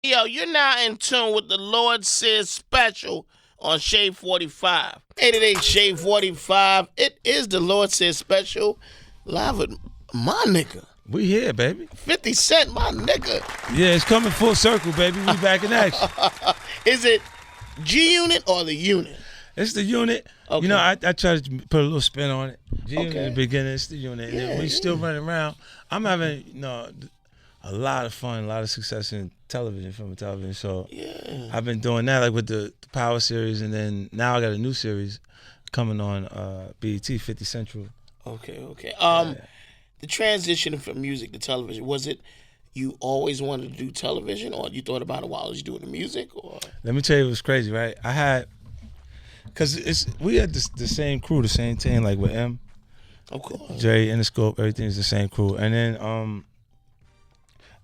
Yo, you're now in tune with the Lord Says Special on Shade 45. 888 Shade 45. It is the Lord Says Special live with my nigga. We here, baby. 50 Cent, my nigga. Yeah, it's coming full circle, baby. We back in action. Is it G Unit or the Unit? It's the unit. Okay. You know, I try to put a little spin on it. G Unit Okay. in the beginning, it's the unit. And then we still running around. I'm having, a lot of fun, a lot of success in television, film and television. So Yeah. I've been doing that, like with the Power series, and then now I got a new series coming on BET, 50 Central. Okay. The transition from music to television, was it you always wanted to do television, or you thought about it while you was doing the music? Or Let me tell you what's crazy, right? Because we had the same crew, the same team, like with M, of course. Jay, Interscope, everything's the same crew. And then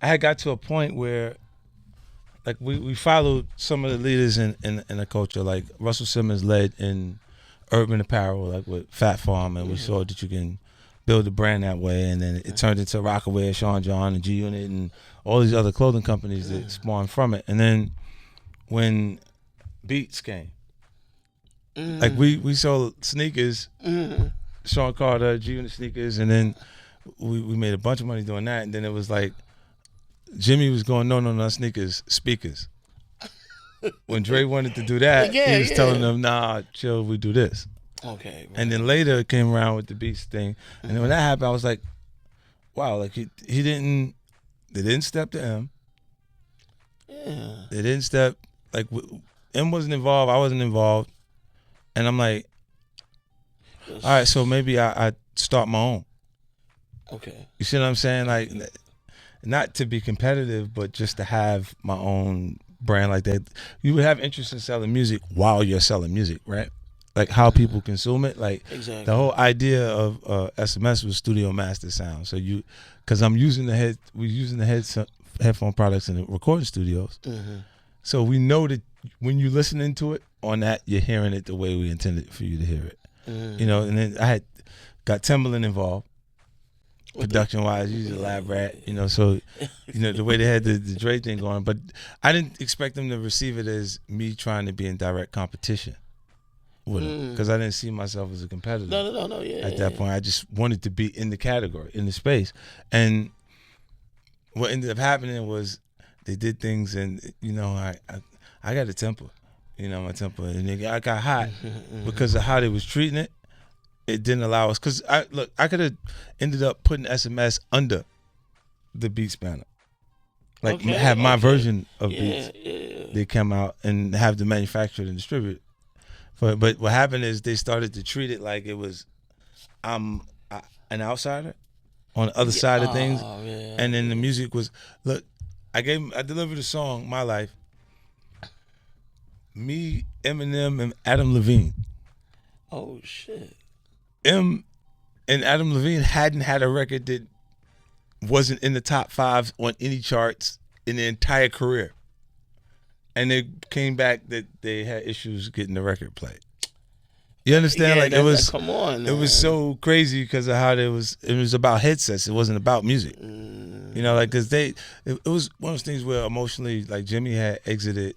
I had got to a point where, like, we followed some of the leaders in the culture. Like Russell Simmons led in urban apparel, like with Fat Farm, and we saw that you can build a brand that way. And then it turned into Rockaway, Sean John, and G Unit, and all these other clothing companies that spawned from it. And then when Beats came, like we sold sneakers, Sean Carter, G Unit sneakers, and then we made a bunch of money doing that. And then it was like Jimmy was going, no, sneakers, speakers. When Dre wanted to do that, he was telling them, nah, chill, we do this. Okay. And then later it came around with the Beats thing. And then when that happened, I was like, wow, like they didn't step to M. Yeah. They didn't step, like M wasn't involved, I wasn't involved. And I'm like, all right, so maybe I start my own. Okay. You see what I'm saying? Like, not to be competitive, but just to have my own brand like that. You would have interest in selling music while you're selling music, right? Like how people consume it. Like Exactly. the whole idea of SMS was studio master sound. So because we're using the headphone products in the recording studios. So we know that when you listen into it on that, you're hearing it the way we intended for you to hear it. And then I had got Timbaland involved. Production wise, he's a lab rat, so the way they had the Dre thing going, but I didn't expect them to receive it as me trying to be in direct competition with him, because I didn't see myself as a competitor. No, yeah. At that point, I just wanted to be in the category, in the space. And what ended up happening was they did things, and I got a temper, my temper, and I got hot because of how they was treating it. It didn't allow us, because I could have ended up putting SMS under the Beats banner, like have my version of Beats. They come out and have the manufactured and distributed. But what happened is they started to treat it like it was an outsider on the other side of things, and then the music was I delivered a song, My Life. Me, Eminem, and Adam Levine. Oh shit. M and Adam Levine hadn't had a record that wasn't in the top 5 on any charts in their entire career. And they came back that they had issues getting the record played. You understand? Yeah, like it was come on. It was so crazy because of how it was about headsets. It wasn't about music. Because it was one of those things where emotionally, like Jimmy had exited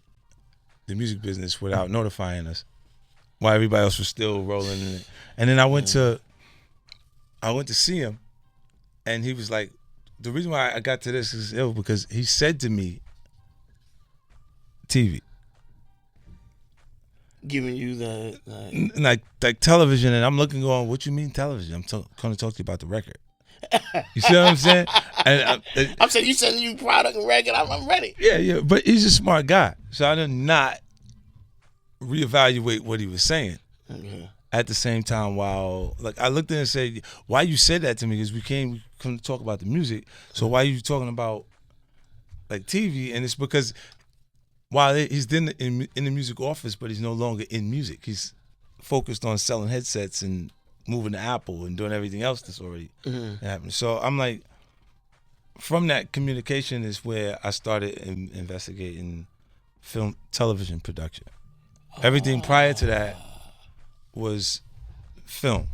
the music business without notifying us, while everybody else was still rolling in it. And then I went to see him, and he was like, the reason why I got to this is because he said to me, TV. Giving you the like television, and I'm looking going, what you mean television? I'm going to talk to you about the record. You see what I'm saying? And I'm saying you sending you product and record. I'm ready. Yeah, but he's a smart guy, so I did not reevaluate what he was saying. At the same time, while I looked at it and said, why you said that to me is we came to talk about the music, so why are you talking about like TV? And it's because while he's in the music office, but he's no longer in music. He's focused on selling headsets and moving to Apple and doing everything else that's already happening. So I'm like, from that communication is where I started investigating television production. Everything prior to that was film,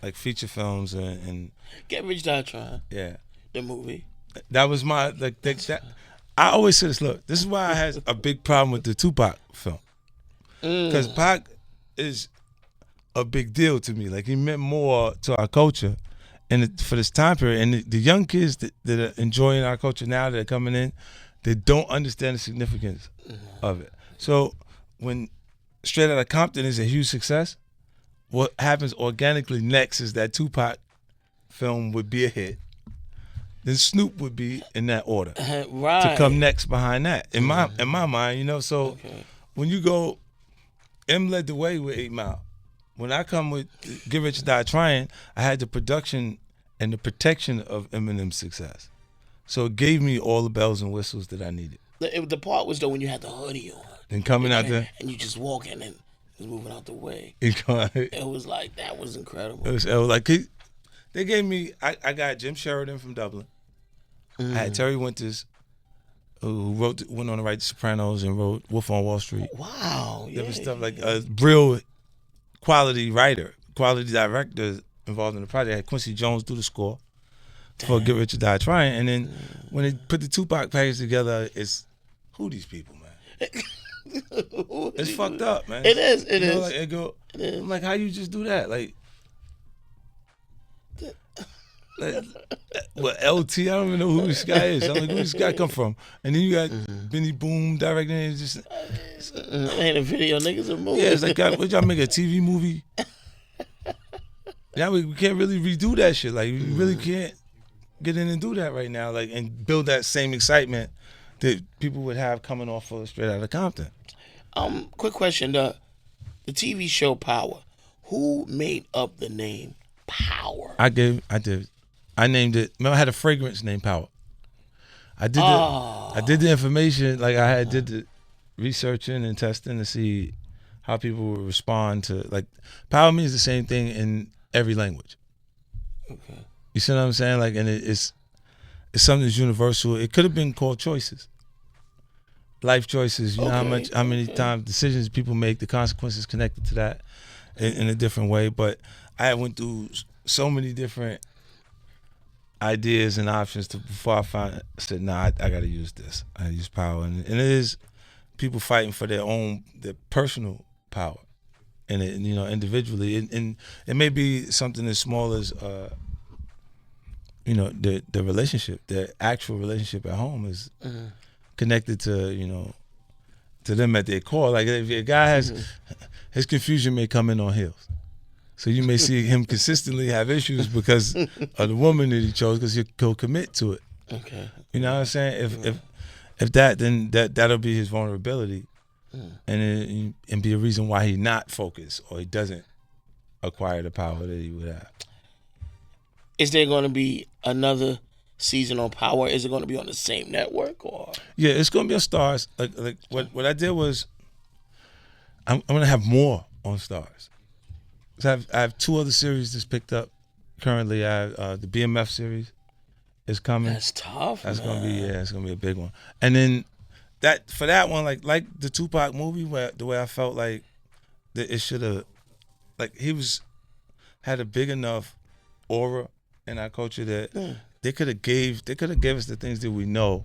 like feature films and Get Rich Die Trying. Yeah, The movie. that was my that I always say this. Look, this is why I had a big problem with the Tupac film, because Pac is a big deal to me. Like, he meant more to our culture, and for this time period. And the young kids that are enjoying our culture now, that are coming in, they don't understand the significance of it. So when Straight Outta Compton is a huge success, what happens organically next is that Tupac film would be a hit. Then Snoop would be in that order Right. to come next behind that. In my mind, you know. So when you go, M led the way with 8 Mile. When I come with Get Rich or Die Trying, I had the production and the protection of Eminem's success. So it gave me all the bells and whistles that I needed. The part was though when you had the hoodie on. And coming out there. And you just walking and was moving out the way. It was like, that was incredible. It was like, they gave me, I got Jim Sheridan from Dublin. I had Terry Winters, who went on to write The Sopranos and wrote Wolf on Wall Street. Wow. There was stuff like a real quality writer, quality director involved in the project. I had Quincy Jones do the score for Get Rich or Die Trying. And then when they put the Tupac package together, it's, who these people, man? It's fucked up, man. It is. It you is. Know, like, I'm like, how you just do that? Like what, LT? I don't even know who this guy is. I'm like, who this guy come from? And then you got Benny Boom directing it. It's just ain't a video, niggas a movie. Yeah, it's like, would y'all make a TV movie? Now we can't really redo that shit. Like, we really can't get in and do that right now. Like, and build that same excitement that people would have coming off of Straight Outta Compton. Quick question: the TV show Power. Who made up the name Power? I did. I named it. Remember, I had a fragrance named Power. I did the information, like I did the researching and testing to see how people would respond to, like, Power means the same thing in every language. Okay. You see what I'm saying? Like, and it's something that's universal. It could have been called choices. Life choices. You know how many times decisions people make, the consequences connected to that in a different way. But I went through so many different ideas and options before I said, nah, I got to use this. I use Power, and it is people fighting for their personal power, and it, you know, individually, and it may be something as small as you know, the relationship, the actual relationship at home is connected to, you know, to them at their core. Like, if a guy has his confusion may come in on heels. So you may see him consistently have issues because of the woman that he chose, because he'll commit to it. Okay. You know what I'm saying? If that, then that'll be his vulnerability, and be a reason why he's not focused or he doesn't acquire the power that he would have. Is there going to be another season on Power? Is it going to be on the same network, or? Yeah, it's going to be on Stars. Like what I did was, I'm going to have more on Stars. So I have 2 other series that's picked up currently. I have the BMF series is coming. That's tough. That's gonna be it's gonna be a big one. And then for that one, like the Tupac movie, where the way I felt like that it should have, like, he had a big enough aura in our culture that they could have gave us the things that we know,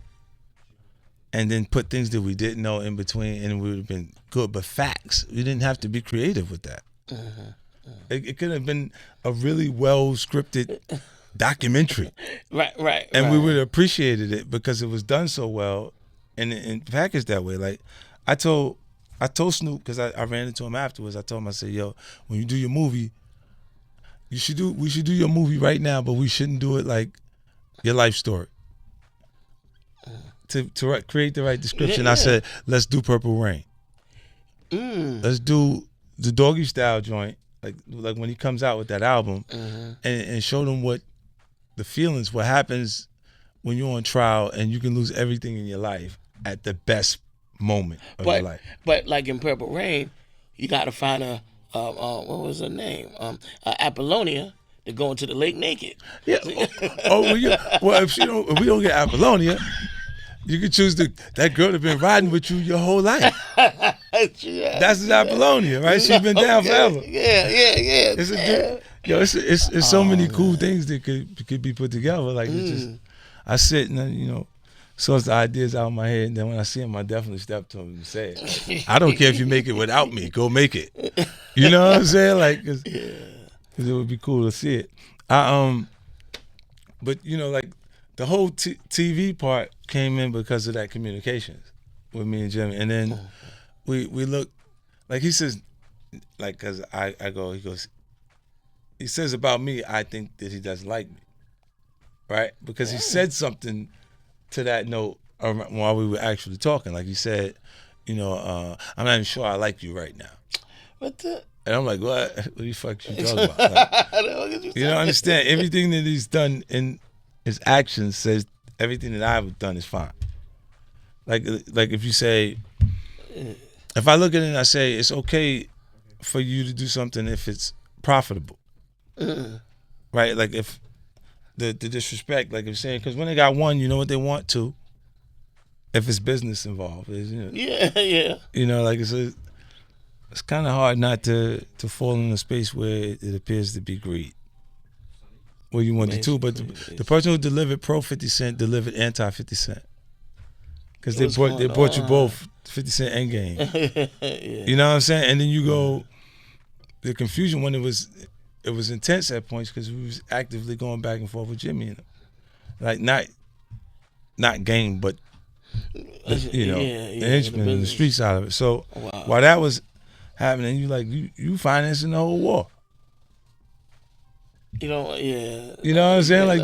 and then put things that we didn't know in between, and it would have been good. But facts, we didn't have to be creative with that. It could have been a really well scripted documentary, right, and we would have appreciated it because it was done so well and packaged that way. Like, I told Snoop, because I ran into him afterwards. I told him, I said, yo, when you do your movie, we should do your movie right now, but we shouldn't do it like your life story. To create the right description, I said, let's do Purple Rain. Let's do the Doggy Style joint, like when he comes out with that album, and show them what the feelings, what happens when you're on trial and you can lose everything in your life at the best moment of your life. But like in Purple Rain, you got to find a what was her name? Apollonia, to go into the lake naked. Yeah. Well, if we don't get Apollonia, you can choose that girl that's been riding with you your whole life. That's Apollonia, right? She's been down forever. Yeah. It's so many cool things that could be put together. Like, it's just, I sit and, you know, sorts of ideas out of my head. And then when I see him, I definitely step to him and say it. Like, I don't care if you make it without me. Go make it. You know what I'm saying? Like, cause it would be cool to see it. But you know, like the whole TV part came in because of that communications with me and Jimmy, and then we look like he says, like, cause I go, he goes, he says about me, I think that he doesn't like me, right? Because he said something to that note while we were actually talking. Like he said, you know, I'm not even sure I like you right now. What the? And I'm like, what the fuck you talking about? Like, you don't understand. Everything that he's done in his actions says everything that I've done is fine. Like if you say, if I look at it and I say it's okay for you to do something if it's profitable, right? Like if the disrespect, like I'm saying, because when they got one, you know what they want to. If it's business involved, you know, yeah. You know, like it's kind of hard not to fall in a space where it appears to be greed. Well, you want the two, but the person who delivered pro 50 Cent delivered anti 50 Cent. Because they brought you both 50 Cent and Game. Yeah. You know what I'm saying? And then you go, the confusion when it was intense at points because we was actively going back and forth with Jimmy and him. Like not Game, but you know, the henchman and the street side of it. So while that was happening, you financing the whole war. You know, yeah. You know what I'm saying? Like